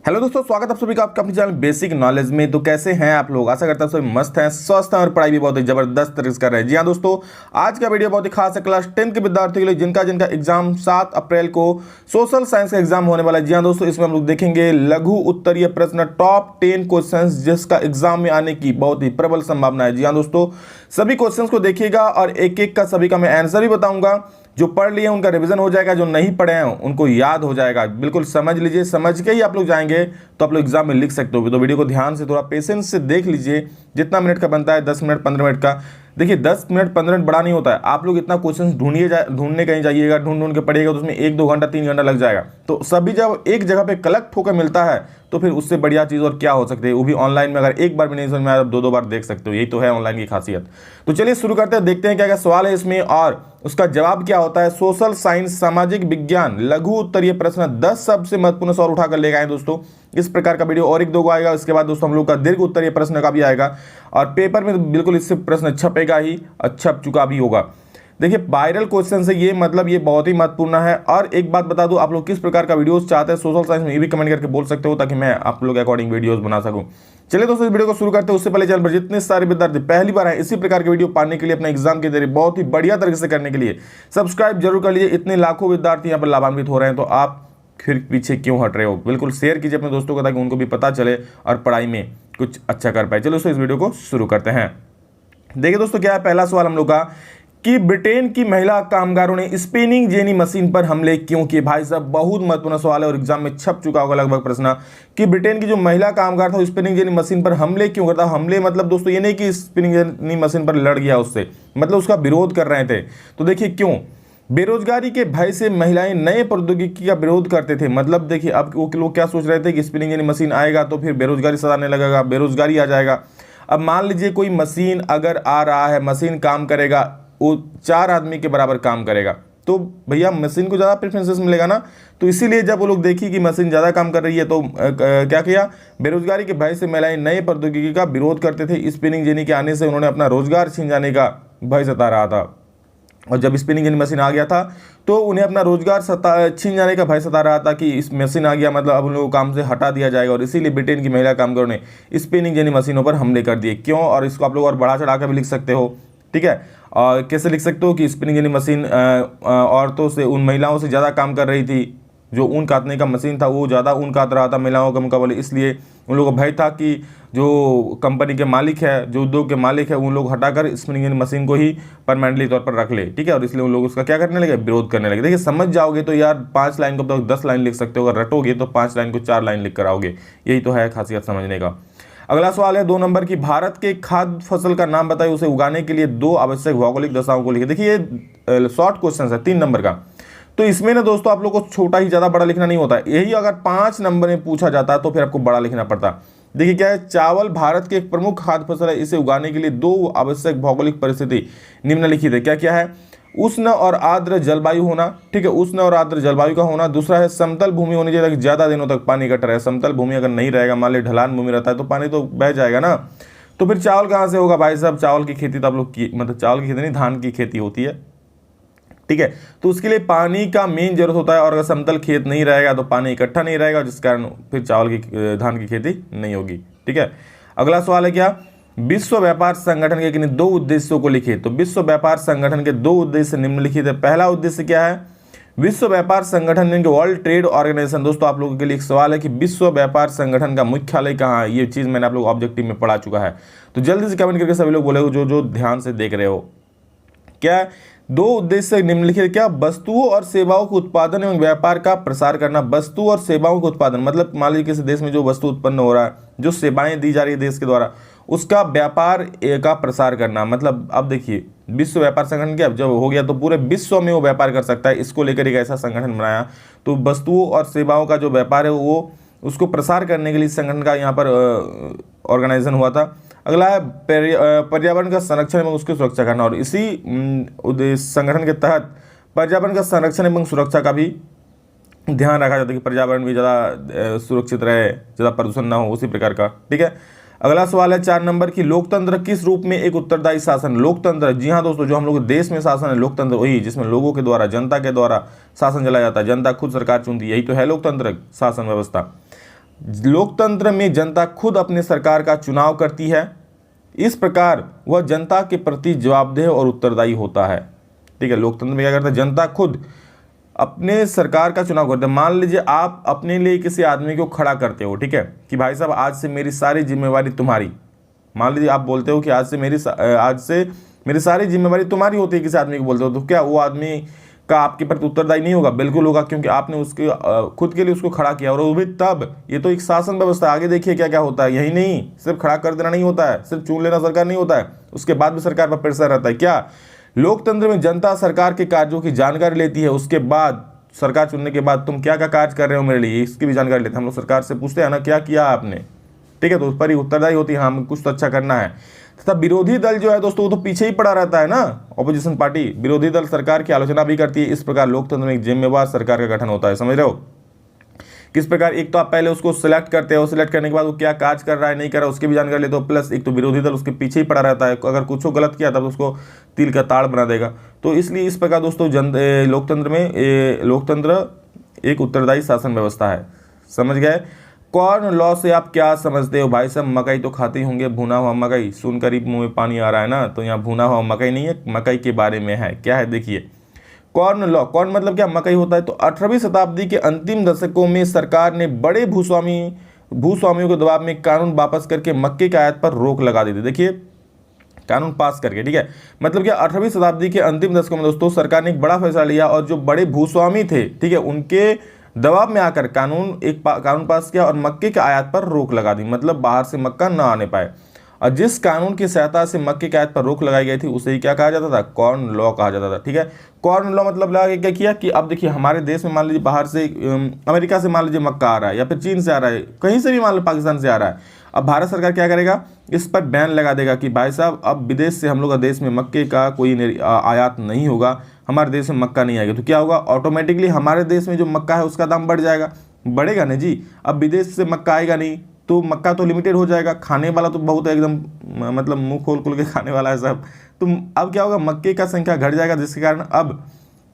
Hello दोस्तों, स्वागत है आप सभी का आपका अपने चैनल बेसिक नॉलेज में। तो कैसे हैं आप लोग? आशा करता हूं सभी मस्त हैं, स्वस्थ हैं और पढ़ाई भी बहुत ही जबरदस्त तरीके से कर रहे हैं। जी हाँ दोस्तों, आज का वीडियो बहुत ही खास है क्लास 10 के विद्यार्थियों के लिए जिनका जिनका एग्जाम 7 अप्रैल को सोशल साइंस का एग्जाम होने वाला है। जी हाँ दोस्तों, इसमें हम लोग देखेंगे लघु उत्तरीय प्रश्न टॉप 10 क्वेश्चन जिसका एग्जाम में आने की बहुत ही प्रबल संभावना है। जी हाँ दोस्तों, सभी क्वेश्चन को देखिएगा और एक एक का सभी का मैं आंसर भी बताऊंगा। जो पढ़ लिए उनका रिवीजन हो जाएगा, जो नहीं पढ़े हैं उनको याद हो जाएगा। बिल्कुल समझ लीजिए, समझ के ही आप लोग जाएंगे तो आप लोग एग्जाम में लिख सकते हो। तो वीडियो को ध्यान से थोड़ा पेशेंस से देख लीजिए, जितना मिनट का बनता है 10 मिनट 15 मिनट का। देखिए 10 मिनट 15 मिनट बड़ा नहीं होता है। आप लोग इतना क्वेश्चन ढूंढने कहीं जाइएगा, ढूंढ के पढ़िएगा तो उसमें 1-2 घंटा 3 घंटा लग जाएगा। तो सभी जब एक जगह पे कलेक्ट होकर मिलता है तो फिर उससे बढ़िया चीज़ और क्या हो सकती है, वो भी ऑनलाइन में। अगर एक बार भी नहीं समझ में आया, 2-2 बार देख सकते हो। यही तो है ऑनलाइन की खासियत। तो चलिए शुरू करते हैं, देखते हैं क्या क्या सवाल है इसमें और उसका जवाब क्या होता है। सोशल साइंस सामाजिक विज्ञान लघु उत्तरीय प्रश्न 10 सबसे महत्वपूर्ण सवाल उठाकर लेकर आए दोस्तों। इस प्रकार का वीडियो और 1-2 आएगा। इसके बाद दोस्तों हम लोग का दीर्घ उत्तरीय प्रश्न का भी आएगा और पेपर में बिल्कुल इससे प्रश्न छपेगा ही, छप चुका भी होगा। देखिए वायरल क्वेश्चन से ये मतलब ये बहुत ही महत्वपूर्ण है। और एक बात बता दूं, आप लोग किस प्रकार का वीडियोस चाहते हैं सोशल साइंस में, ये भी कमेंट करके बोल सकते हो ताकि मैं आप लोग के अकॉर्डिंग वीडियोस बना सकूं। चलिए दोस्तों, इस वीडियो को शुरू करते हैं। उससे पहले चैनल पर जितने सारे विद्यार्थी पहली बार हैं इसी प्रकार के वीडियो पाने के लिए, अपने एग्जाम की तैयारी बहुत ही बढ़िया तरीके से करने के लिए सब्सक्राइब जरूर कर लीजिए। इतने लाखों विद्यार्थी यहाँ पर लाभान्वित हो रहे हैं तो आप फिर पीछे क्यों हट रहे हो? बिल्कुल शेयर कीजिए अपने दोस्तों को ताकि उनको भी पता चले और पढ़ाई में कुछ अच्छा कर पाए। चलो दोस्तों, इस वीडियो को शुरू करते हैं। देखिए दोस्तों, क्या है पहला सवाल हम लोग का कि ब्रिटेन की महिला कामगारों ने स्पिनिंग जेनी मशीन पर हमले क्यों किए। भाई साहब बहुत महत्वपूर्ण सवाल है और एग्जाम में छप चुका होगा लगभग प्रश्न कि ब्रिटेन की जो महिला कामगार था स्पिनिंग जेनी मशीन पर हमले क्यों करता। हमले मतलब दोस्तों ये नहीं कि स्पिनिंग जेनी मशीन पर लड़ गया उससे, मतलब उसका विरोध कर रहे थे। तो देखिए क्यों, बेरोजगारी के भय से महिलाएं नए प्रौद्योगिकी का विरोध करते थे। मतलब देखिए अब वो लोग क्या सोच रहे थे कि स्पिनिंग जेनी मशीन आएगा तो फिर बेरोजगारी सताने लगेगा, बेरोजगारी आ जाएगा। अब मान लीजिए कोई मशीन अगर आ रहा है, मशीन काम करेगा, वो 4 आदमी के बराबर काम करेगा तो भैया मशीन को ज़्यादा प्रेफरेंसेस मिलेगा ना। तो इसीलिए जब वो लोग देखी कि मशीन ज़्यादा काम कर रही है तो क्या किया, बेरोजगारी के भय से महिलाएं नए प्रौद्योगिकी का विरोध करते थे। स्पिनिंग जेनी के आने से उन्होंने अपना रोजगार छीन जाने का भय सता रहा था। और जब स्पिनिंग जेनी मशीन आ गया था तो उन्हें अपना रोजगार छीन जाने का भय सता रहा था कि इस मशीन आ गया मतलब अब उन लोगों को काम से हटा दिया जाएगा। और इसीलिए ब्रिटेन की महिला कामगारों ने स्पिनिंग जेनी मशीनों पर हमले कर दिए। क्यों, और इसको आप लोग और बढ़ा चढ़ा कर भी लिख सकते हो, ठीक है। और कैसे लिख सकते हो कि स्पिनिंग जेनी मशीन औरतों से, उन महिलाओं से ज़्यादा काम कर रही थी। जो ऊन काटने का मशीन था वो ज़्यादा ऊन काट रहा था महिलाओं के मुकाबले, इसलिए उन लोगों को भय था कि जो कंपनी के मालिक है, जो उद्योग के मालिक है, उन लोग हटाकर स्पिनिंग जेनी मशीन को ही परमानेंटली तौर पर रख ले, ठीक है। और इसलिए उन लोग उसका क्या करने लगे, विरोध करने लगे। देखिए समझ जाओगे तो यार 5 लाइन को तो 10 लाइन लिख सकते हो, अगर रटोगे तो 5 लाइन को 4 लाइन लिख कर आओगे। यही तो है खासियत समझने का। अगला सवाल है 2 नंबर की, भारत के खाद्य फसल का नाम बताइए, उसे उगाने के लिए 2 आवश्यक भौगोलिक दशाओं को लिखिए। देखिए ये शॉर्ट क्वेश्चन है 3 नंबर का। तो इसमें ना दोस्तों आप लोग को छोटा ही ज़्यादा बड़ा लिखना नहीं होता है। यही अगर 5 नंबर में पूछा जाता है तो फिर आपको बड़ा लिखना पड़ता। देखिए क्या है, चावल भारत की एक प्रमुख खाद्य फसल है, इसे उगाने के लिए 2 आवश्यक भौगोलिक परिस्थिति निम्नलिखित है। क्या क्या है, उष्ण और आर्द्र जलवायु होना, ठीक है, उष्ण और आर्द्र जलवायु का होना। दूसरा है समतल भूमि होनी चाहिए, ज़्यादा दिनों तक पानी इकट्ठा रहे। समतल भूमि अगर नहीं रहेगा, मान ली ढलान भूमि रहता है तो पानी तो बह जाएगा ना। तो फिर चावल कहाँ से होगा भाई साहब, चावल की खेती तो आप लोग की मतलब चावल की खेती नहीं, धान की खेती होती है, ठीक है। तो उसके लिए पानी का मेन जरूरत होता है और अगर समतल खेत नहीं रहेगा तो पानी इकट्ठा नहीं रहेगा, जिस कारण फिर चावल की धान की खेती नहीं होगी, ठीक है। अगला सवाल है क्या, विश्व व्यापार संगठन के किन्हीं 2 उद्देश्यों को लिखिए। तो विश्व व्यापार संगठन के 2 उद्देश्य निम्नलिखित है। पहला उद्देश्य क्या है, विश्व व्यापार संगठन यानी कि वर्ल्ड ट्रेड ऑर्गेनाइजेशन। दोस्तों आप लोगों के लिए एक सवाल है कि विश्व व्यापार संगठन का मुख्यालय कहाँ है। ये चीज़ मैंने आप लोग ऑब्जेक्टिव में पढ़ा चुका है, तो जल्दी से कमेंट करके सभी लोग बोले जो ध्यान से देख रहे हो। क्या 2 उद्देश्य निम्नलिखित, क्या वस्तुओं और सेवाओं के उत्पादन एवं व्यापार का प्रसार करना। वस्तु और सेवाओं के उत्पादन मतलब मान लीजिए किसी देश में जो वस्तु उत्पन्न हो रहा है, जो सेवाएं दी जा रही है देश के द्वारा, उसका व्यापार का प्रसार करना। मतलब अब देखिए विश्व व्यापार संगठन क्या जब हो गया तो पूरे विश्व में वो व्यापार कर सकता है, इसको लेकर एक ऐसा संगठन बनाया। तो वस्तुओं और सेवाओं का जो व्यापार है वो उसको प्रसार करने के लिए संगठन का यहाँ पर ऑर्गेनाइजेशन हुआ था। अगला है पर्यावरण का संरक्षण एवं उसकी सुरक्षा करना, और इसी संगठन के तहत पर्यावरण का संरक्षण एवं सुरक्षा का भी ध्यान रखा जाता है कि पर्यावरण भी ज़्यादा सुरक्षित रहे, ज़्यादा प्रदूषण ना हो, उसी प्रकार का, ठीक है। अगला सवाल है 4 नंबर की, लोकतंत्र किस रूप में एक उत्तरदायी शासन। लोकतंत्र, जी हाँ दोस्तों, जो हम लोग देश में शासन है लोकतंत्र वही जिसमें लोगों के द्वारा, जनता के द्वारा शासन चलाया जाता है, जनता खुद सरकार चुनती है, यही तो है लोकतंत्र शासन व्यवस्था। लोकतंत्र में जनता खुद अपने सरकार का चुनाव करती है, इस प्रकार वह जनता के प्रति जवाबदेह और उत्तरदायी होता है। ठीक है, लोकतंत्र में क्या करता है, जनता खुद अपने सरकार का चुनाव करते हैं। मान लीजिए आप अपने लिए किसी आदमी को खड़ा करते हो, ठीक है, कि भाई साहब आज से मेरी सारी जिम्मेवारी तुम्हारी। मान लीजिए आप बोलते हो कि आज से मेरी सारी जिम्मेवारी तुम्हारी होती है, किसी आदमी को बोलते हो, तो क्या वो आदमी का आपके प्रति उत्तरदायी नहीं होगा? बिल्कुल होगा, क्योंकि आपने उसके खुद के लिए उसको खड़ा किया, और वो भी तब। ये तो एक शासन व्यवस्था, आगे देखिए क्या क्या होता है। यही नहीं, सिर्फ खड़ा कर देना नहीं होता है, सिर्फ चुन लेना सरकार नहीं होता है, उसके बाद भी सरकार पर प्रेशर रहता है। क्या लोकतंत्र में जनता सरकार के कार्यों की जानकारी लेती है, उसके बाद सरकार चुनने के बाद तुम क्या क्या कार्य कर रहे हो मेरे लिए, इसकी भी जानकारी लेते हैं। हम लोग सरकार से पूछते हैं ना, क्या किया आपने, ठीक है, तो उस पर ही उत्तरदायी होती है, हाँ कुछ तो अच्छा करना है। तथा विरोधी दल जो है दोस्तों, वो तो पीछे ही पड़ा रहता है ना, ऑपोजिशन पार्टी। विरोधी दल सरकार की आलोचना भी करती है। इस प्रकार लोकतंत्र में एक जिम्मेवार सरकार का गठन होता है। समझ रहे हो किस प्रकार? एक तो आप पहले उसको सिलेक्ट करते हो, सिलेक्ट करने के बाद वो क्या कार्य कर रहा है नहीं कर रहा है उसकी भी जानकारी लेते हो, प्लस एक तो विरोधी दल उसके पीछे ही पड़ा रहता है, अगर कुछ गलत किया तब उसको तिल का ताड़ बना देगा। तो इसलिए इस प्रकार दोस्तों लोकतंत्र एक उत्तरदायी शासन व्यवस्था है। समझ गए? कॉर्न लॉ से आप क्या समझते हो? भाई साहब मकई तो खाते ही होंगे, भुना हुआ मकई। सुनकर ही मुंह में पानी आ रहा है ना, तो यहाँ भुना हुआ मकई नहीं है, मकई के बारे में है। क्या है देखिए, कॉर्न लॉ, कॉर्न मतलब क्या, मकई होता है। तो 18वीं शताब्दी के अंतिम दशकों में सरकार ने बड़े भूस्वामियों के दबाव में कानून वापस करके मक्के की आयात पर रोक लगा दी थी। देखिए कानून पास करके, ठीक है, मतलब क्या 18वीं शताब्दी के अंतिम दशकों में दोस्तों सरकार ने एक बड़ा फैसला लिया, और जो बड़े भूस्वामी थे, ठीक है, उनके दबाव में आकर कानून पास किया और मक्के के आयात पर रोक लगा दी। मतलब बाहर से मक्का ना आने पाए। और जिस कानून की सहायता से मक्के के आयात पर रोक लगाई गई थी उसे ही क्या कहा जाता था? कॉर्न लॉ कहा जाता था। ठीक है, कॉर्न लॉ मतलब लगा क्या किया कि अब देखिए हमारे देश में मान लीजिए बाहर से अमेरिका से मान लीजिए मक्का आ रहा है, या फिर चीन से आ रहा है, कहीं से भी मान लो पाकिस्तान से आ रहा है। अब भारत सरकार क्या करेगा? इस पर बैन लगा देगा कि भाई साहब अब विदेश से हम लोग का देश में मक्के का कोई आयात नहीं होगा, हमारे देश में मक्का नहीं आएगा। तो क्या होगा? ऑटोमेटिकली हमारे देश में जो मक्का है उसका दाम बढ़ जाएगा। बढ़ेगा ना जी। अब विदेश से मक्का आएगा नहीं तो मक्का तो लिमिटेड हो जाएगा, खाने वाला तो बहुत एकदम मतलब मुंह खोल खोल के खाने वाला है सब। तो अब क्या होगा? मक्के का संख्या घट जाएगा, जिसके कारण अब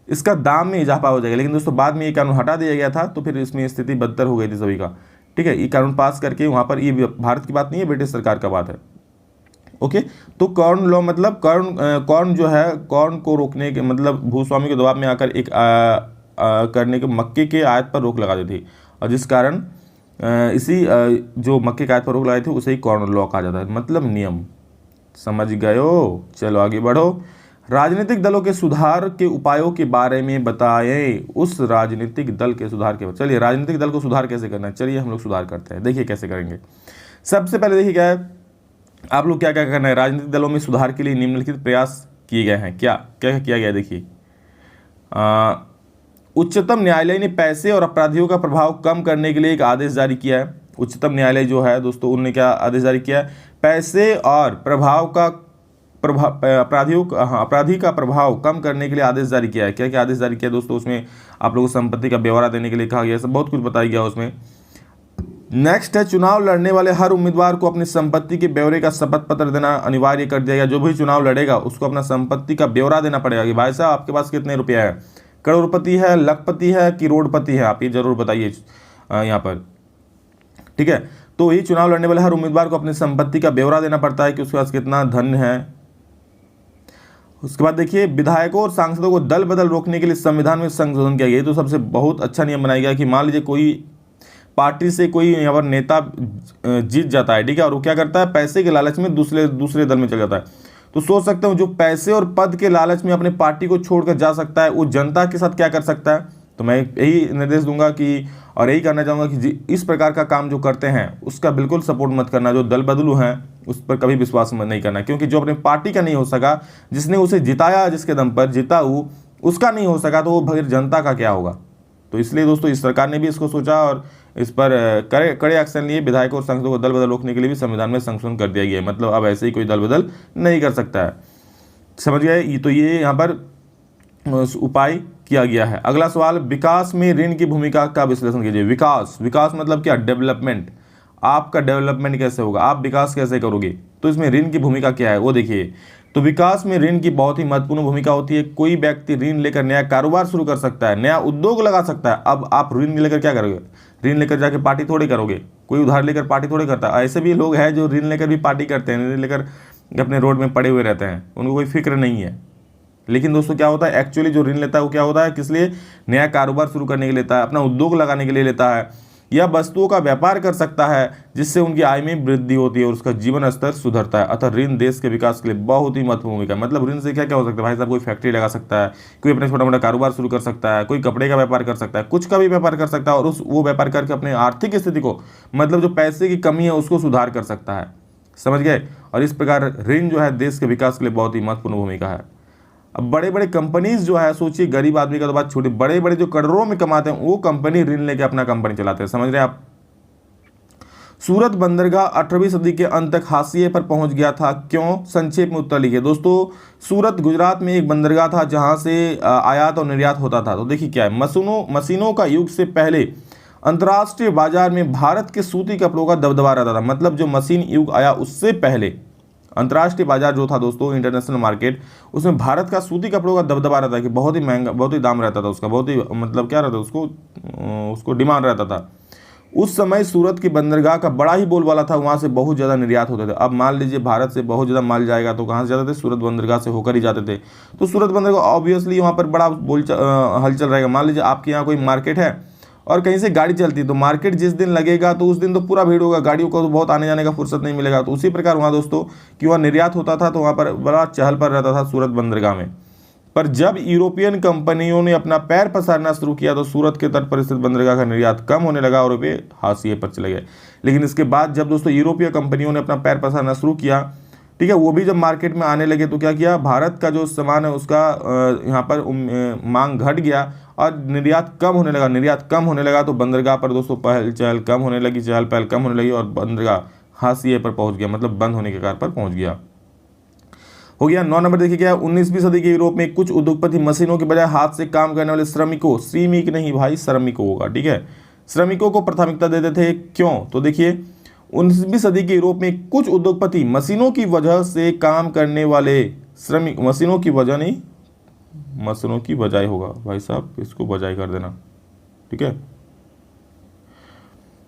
इसका दाम में इजाफा हो जाएगा। लेकिन दोस्तों बाद में ये कानून हटा दिया गया था, तो फिर इसमें स्थिति बदतर हो गई थी सभी का। ठीक है, ये कानून पास करके वहाँ पर, ये भारत की बात नहीं है, ब्रिटिश सरकार का बात है। ओके, तो कॉर्न लॉ मतलब कॉर्न जो है, कॉर्न को रोकने के मतलब भूस्वामी के दबाव में आकर एक करने के मक्के के आयात पर रोक लगा दी थी, और जिस कारण जो मक्के के आयात पर रोक लगाई थी उसे ही कॉर्न लॉ कहा जाता है, मतलब नियम। समझ गए हो? चलो आगे बढ़ो। राजनीतिक दलों के सुधार के उपायों के बारे में बताएं। उस राजनीतिक दल के सुधार के, चलिए राजनीतिक दल को सुधार कैसे करना है, चलिए हम लोग सुधार करते हैं। देखिए कैसे करेंगे। सबसे पहले देखिए क्या है, आप लोग क्या क्या करना है। राजनीतिक दलों में सुधार के लिए निम्नलिखित प्रयास किए गए हैं। क्या क्या किया गया? देखिए उच्चतम न्यायालय ने पैसे और अपराधियों का प्रभाव कम करने के लिए एक आदेश जारी किया है। उच्चतम न्यायालय जो है दोस्तों, उन्होंने क्या आदेश जारी किया है? पैसे और अपराधी का प्रभाव कम करने के लिए आदेश जारी किया है। क्या क्या आदेश जारी किया दोस्तों? उसमें आप लोगों को संपत्ति का ब्यौरा देने के लिए कहा गया, सब बहुत कुछ बताया गया उसमें। नेक्स्ट है, चुनाव लड़ने वाले हर उम्मीदवार को अपनी संपत्ति के ब्यौरे का शपथ पत्र देना अनिवार्य कर दिया गया। जो भी चुनाव लड़ेगा उसको अपना संपत्ति का ब्यौरा देना पड़ेगा कि भाई साहब आपके पास कितने रुपया है, करोड़पति है, लखपति है कि रोडपति है, आप ये जरूर बताइए यहाँ पर। ठीक है, तो ये चुनाव लड़ने वाले हर उम्मीदवार को अपनी संपत्ति का ब्यौरा देना पड़ता है कि उसके पास कितना धन है। उसके बाद देखिए, विधायकों और सांसदों को दल बदल रोकने के लिए संविधान में संशोधन किया गया। तो सबसे बहुत अच्छा नियम बनाया गया कि मान लीजिए कोई पार्टी से कोई यहाँ पर नेता जीत जाता है, ठीक है, और वो क्या करता है, पैसे के लालच में दूसरे दल में चल जाता है। तो सोच सकते हो, जो पैसे और पद के लालच में अपने पार्टी को छोड़कर जा सकता है, वो जनता के साथ क्या कर सकता है। तो मैं यही निर्देश दूंगा कि, और यही कहना चाहूँगा कि इस प्रकार का काम जो करते हैं उसका बिल्कुल सपोर्ट मत करना। जो दल बदलू हैं उस पर कभी विश्वास मत नहीं करना, क्योंकि जो अपने पार्टी का नहीं हो सका, जिसने उसे जिताया, जिसके दम पर जीता वो, उसका नहीं हो सका, तो वो फिर जनता का क्या होगा। तो इसलिए दोस्तों इस सरकार ने भी इसको सोचा और इस पर कड़े एक्शन लिए। विधायकों और सांसदों को दल बदल रोकने के लिए भी संविधान में संशोधन कर दिया गया है। मतलब अब ऐसे ही कोई दल बदल नहीं कर सकता है। समझ गए? तो ये यहाँ पर उपाय किया गया है। अगला सवाल, विकास में ऋण की भूमिका का विश्लेषण कीजिए। विकास मतलब क्या? डेवलपमेंट। आपका डेवलपमेंट कैसे होगा, आप विकास कैसे करोगे, तो इसमें ऋण की भूमिका क्या है वो देखिए। तो विकास में ऋण की बहुत ही महत्वपूर्ण भूमिका होती है। कोई व्यक्ति ऋण लेकर नया कारोबार शुरू कर सकता है, नया उद्योग लगा सकता है। अब आप ऋण लेकर क्या करोगे? ऋण लेकर जाके पार्टी थोड़ी करोगे, कोई उधार लेकर पार्टी थोड़ी करता है। ऐसे भी लोग हैं जो ऋण लेकर भी पार्टी करते हैं, ऋण लेकर अपने रोड में पड़े हुए रहते हैं, उनको कोई फिक्र नहीं है। लेकिन दोस्तों क्या होता है, एक्चुअली जो ऋण लेता है वो क्या होता है, किस लिए, नया कारोबार शुरू करने के लिए लेता है, अपना उद्योग लगाने के लिए लेता है, या वस्तुओं का व्यापार कर सकता है जिससे उनकी आय में वृद्धि होती है और उसका जीवन स्तर सुधरता है। अतः ऋण देश के विकास के लिए बहुत ही महत्वपूर्ण भूमिका है। मतलब ऋण से क्या क्या हो सकता है भाई साहब, कोई फैक्ट्री लगा सकता है, कोई अपने छोटा मोटा कारोबार शुरू कर सकता है, कोई कपड़े का व्यापार कर सकता है, कुछ का भी व्यापार कर सकता है और वो व्यापार करके अपने आर्थिक स्थिति को, मतलब जो पैसे की कमी है उसको सुधार कर सकता है। समझ गए। और इस प्रकार ऋण जो है देश के विकास के लिए बहुत ही महत्वपूर्ण भूमिका है। अब बड़े बड़े कंपनीज जो है, सोचिए गरीब आदमी का तो बात छोटी, बड़े बड़े जो करोड़ों में कमाते हैं वो कंपनी ऋण लेके अपना कंपनी चलाते हैं। समझ रहे हैं आप। सूरत बंदरगाह 18वीं सदी के अंत तक हाशिए पर पहुंच गया था, क्यों, संक्षेप में उत्तर लिखिए। दोस्तों सूरत गुजरात में एक बंदरगाह था जहां से आयात और निर्यात होता था। तो देखिए क्या है, मशीनों का युग से पहले अंतर्राष्ट्रीय बाजार में भारत के सूती कपड़ों का दबदबा रहता था। मतलब जो मशीन युग आया उससे पहले अंतर्राष्ट्रीय बाजार जो था दोस्तों, इंटरनेशनल मार्केट, उसमें भारत का सूती कपड़ों का दबदबा रहता है कि बहुत ही महंगा, बहुत ही दाम रहता था उसका, बहुत ही मतलब क्या रहता था, उसको डिमांड रहता था। उस समय सूरत की बंदरगाह का बड़ा ही बोलबाला था, वहाँ से बहुत ज़्यादा निर्यात होते थे। अब मान लीजिए भारत से बहुत ज़्यादा माल जाएगा तो कहाँ से जाते थे, सूरत बंदरगाह से होकर ही जाते थे। तो सूरत बंदरगाह ऑब्वियसली वहाँ पर बड़ा हलचल रहेगा। मान लीजिए आपके यहाँ कोई मार्केट है और कहीं से गाड़ी चलती है, तो मार्केट जिस दिन लगेगा तो उस दिन तो पूरा भीड़ होगा, गाड़ियों को तो बहुत आने जाने का फुर्सत नहीं मिलेगा। तो उसी प्रकार वहाँ दोस्तों कि वहाँ निर्यात होता था तो वहाँ पर बड़ा चहल पहल रहता था सूरत बंदरगाह में। पर जब यूरोपियन कंपनियों ने अपना पैर पसारना शुरू किया तो सूरत के तट पर स्थित बंदरगाह का निर्यात कम होने लगा और वे हाशिए पर चले गए। लेकिन इसके बाद जब दोस्तों यूरोपीय कंपनियों ने अपना पैर पसारना शुरू किया, ठीक है, वो भी जब मार्केट में आने लगे तो क्या किया, भारत का जो सामान है उसका यहाँ पर मांग घट गया और निर्यात कम होने लगा। निर्यात कम होने लगा तो बंदरगाह पर दोस्तों पहल चहल कम होने लगी, चहल पहल कम होने लगी और बंदरगाह हाशिए पर पहुंच गया, मतलब बंद होने के कगार पर पहुंच गया। हो गया। 9 नंबर देखिए क्या, 19वीं सदी के यूरोप में कुछ उद्योगपति मशीनों के बजाय हाथ से काम करने वाले श्रमिकों, श्रमिक नहीं भाई, श्रमिकों होगा, ठीक है, श्रमिकों को प्राथमिकता देते थे। क्यों, तो देखिए 19वीं सदी के यूरोप में कुछ उद्योगपति मशीनों की वजह से काम करने वाले श्रमिक, मशीनों की वजह नहीं, मशीनों की बजाय होगा भाई साहब, इसको बजाय कर देना, ठीक है,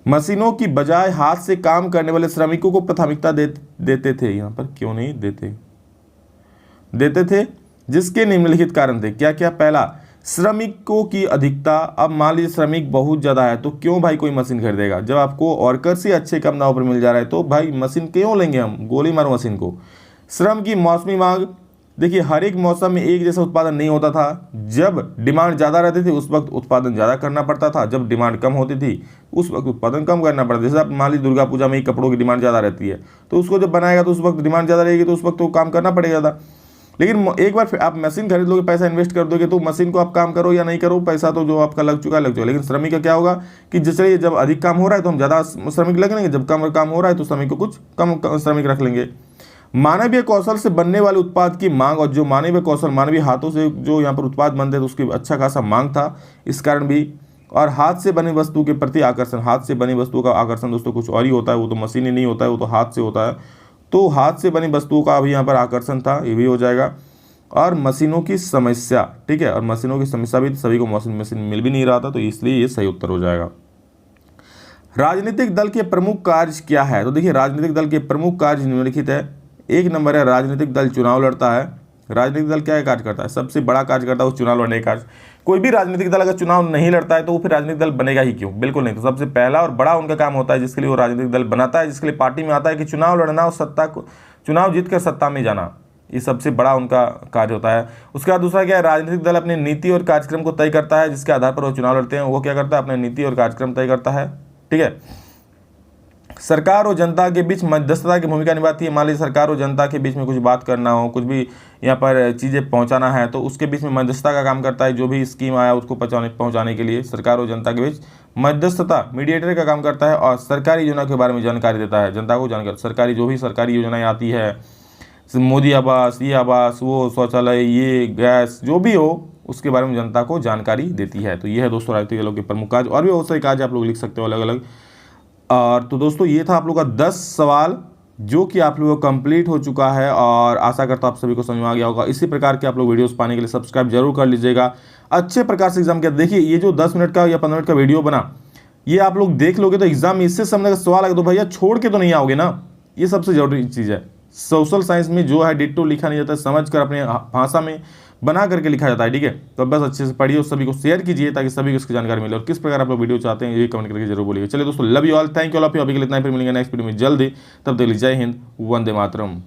मशीनों की बजाय हाथ से काम करने वाले श्रमिकों को प्राथमिकता देते थे। यहाँ पर क्यों नहीं देते थे, जिसके निम्नलिखित कारण थे। क्या क्या, पहला, श्रमिकों की अधिकता। अब मान लीजिए श्रमिक बहुत ज़्यादा है तो क्यों भाई कोई मशीन खरीदेगा, जब आपको वर्कर्स ही अच्छे कम दाम पर मिल जा रहा है तो भाई मशीन क्यों लेंगे हम, गोली मारो मशीन को। श्रम की मौसमी मांग, देखिए हर एक मौसम में एक जैसा उत्पादन नहीं होता था। जब डिमांड ज़्यादा रहती थी उस वक्त उत्पादन ज़्यादा करना पड़ता था, जब डिमांड कम होती थी उस वक्त उत्पादन कम करना पड़ता था। जैसे आप मान लीजिए दुर्गा पूजा में ही कपड़ों की डिमांड ज़्यादा रहती है तो उसको जब बनाएगा तो उस वक्त डिमांड ज़्यादा रहेगी तो उस वक्त तो काम करना पड़ेगा था। लेकिन एक बार आप मशीन खरीद लोगे, पैसा इन्वेस्ट कर दोगे तो मशीन को आप काम करो या नहीं करो, पैसा तो जो आपका लग चुका है। लेकिन श्रमिक का क्या होगा कि जैसे जब अधिक काम हो रहा है तो हम ज़्यादा श्रमिक लग लेंगे, जब कम काम हो रहा है तो श्रमिक को कुछ कम श्रमिक रख लेंगे। मानवीय कौशल से बनने वाले उत्पाद की मांग, और जो मानवीय कौशल, मानवीय हाथों से जो यहाँ पर उत्पाद बनते हैं तो उसकी अच्छा खासा मांग था, इस कारण भी। और हाथ से बनी वस्तु के प्रति आकर्षण, हाथ से बनी वस्तु का आकर्षण दोस्तों कुछ और ही होता है, वो तो मशीन ही नहीं होता है, वो तो हाथ से होता है। तो हाथ से बनी वस्तुओं का भी यहाँ पर आकर्षण था, ये भी हो जाएगा। और मशीनों की समस्या, ठीक है, और मशीनों की समस्या भी, सभी को मशीन मिल भी नहीं रहा था तो इसलिए ये सही उत्तर हो जाएगा। राजनीतिक दल के प्रमुख कार्य क्या है, तो देखिए राजनीतिक दल के प्रमुख कार्य निम्नलिखित है। एक नंबर है, राजनीतिक दल चुनाव लड़ता है। राजनीतिक दल क्या कार्य करता है, सबसे बड़ा कार्य करता है वो चुनाव लड़ने का कार्य। कोई भी राजनीतिक दल अगर चुनाव नहीं लड़ता है तो वो फिर राजनीतिक दल बनेगा ही क्यों, बिल्कुल नहीं। तो सबसे पहला और बड़ा उनका काम होता है जिसके लिए वो राजनीतिक दल बनाता है, जिसके लिए पार्टी में आता है, कि चुनाव लड़ना और सत्ता को, चुनाव जीतकर सत्ता में जाना, ये सबसे बड़ा उनका कार्य होता है। उसके बाद दूसरा क्या है, राजनीतिक दल अपनी नीति और कार्यक्रम को तय करता है, जिसके आधार पर वो चुनाव लड़ते हैं। वो क्या करता है, अपनी नीति और कार्यक्रम तय करता है, ठीक है। सरकार और जनता के बीच मध्यस्थता की भूमिका निभाती है। मान लीजिए सरकार और जनता के बीच में कुछ बात करना हो, कुछ भी यहाँ पर चीज़ें पहुँचाना है तो उसके बीच में मध्यस्थता का काम करता है। जो भी स्कीम आया उसको पहुँचाने के लिए सरकार और जनता के बीच मध्यस्थता, मीडिएटर का काम करता है। और सरकारी योजना के बारे में जानकारी देता है, जनता को जानकारी, सरकारी जो भी सरकारी योजनाएँ आती है, मोदी आवास, ये आवास, वो शौचालय, ये गैस, जो भी हो उसके बारे में जनता को जानकारी देती है। तो ये है दोस्तों राजनीतिक दलों के प्रमुख कार्य, और भी बहुत सारे कार्य आप लोग लिख सकते हो अलग अलग। और तो दोस्तों ये था आप लोग का 10 सवाल जो कि आप लोगों को कंप्लीट हो चुका है, और आशा करता हूँ आप सभी को समझ में आ गया होगा। इसी प्रकार के आप लोग वीडियोस पाने के लिए सब्सक्राइब जरूर कर लीजिएगा। अच्छे प्रकार से एग्जाम किया। देखिए ये जो 10 मिनट का या 15 मिनट का वीडियो बना, ये आप लोग देख लोगे तो एग्जाम में इससे समझने का सवाल आएगा तो भैया छोड़ के तो नहीं आओगे ना। ये सबसे जरूरी चीज़ है। सोशल साइंस में जो है डिट्टो लिखा नहीं जाता, समझ कर अपने भाषा में बना करके लिखा जाता है, ठीक है। तो बस अच्छे से पढ़िए और सभी को शेयर कीजिए ताकि सभी को इसकी जानकारी मिले। और किस प्रकार आप लोग वीडियो चाहते हैं ये कमेंट करके जरूर बोलिए। चलिए दोस्तों, love you all, thank you all of you. अभी के लिए इतना ही, फिर मिलेंगे नेक्स्ट वीडियो में जल्दी। तब तक के लिए जय हिंद, वंदे मातरम।